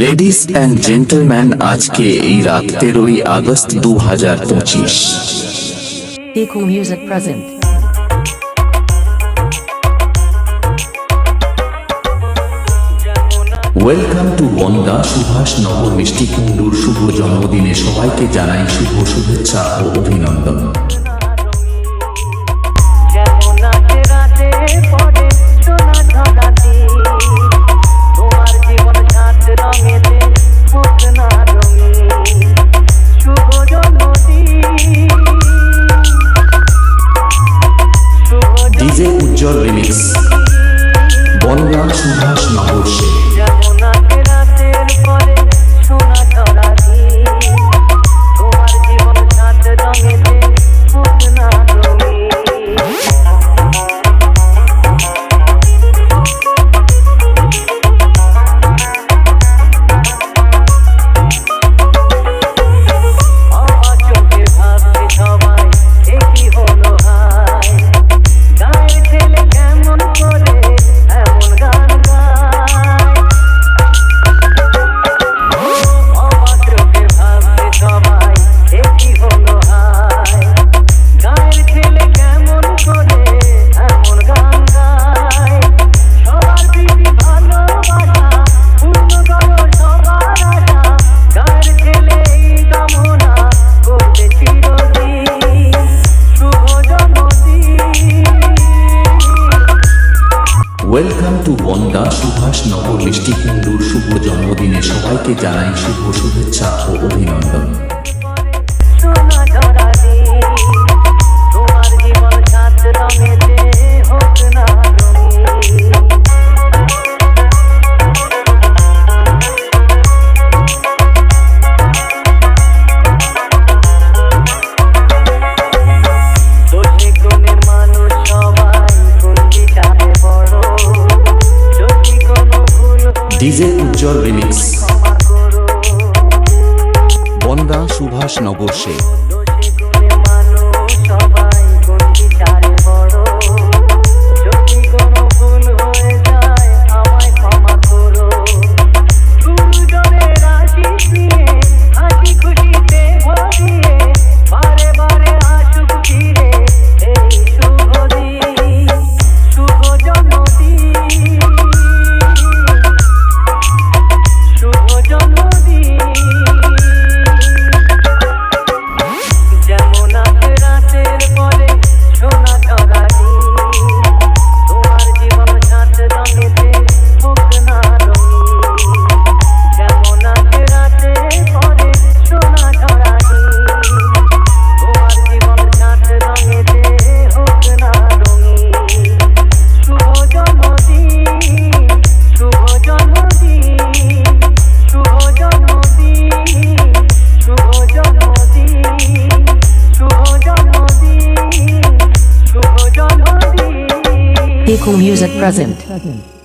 Ladies and gentleman, আজকে এই রাত 13ই August 2025। Eco Music present. Welcome to Bongaon Subhash Nagar মিষ্টি কুণ্ডুর শুভ জন্মদিনে সবাইকে জানাই শুভ শুভেচ্ছা ও অভিনন্দন। ডিজে উজ্জ্বল রিমিক্স বনগাঁ সুভাষ নগর সে। ওয়েলকাম টু বনগাঁ সুভাষ নগর মিষ্টি কুণ্ডুর শুভ জন্মদিনে সবাইকে জানাই শুভ শুভেচ্ছা ও অভিনন্দন। ডিজে উজ্জ্বল রিমিক্স বনগাঁ সুভাষ নগর সে। Eco Music present.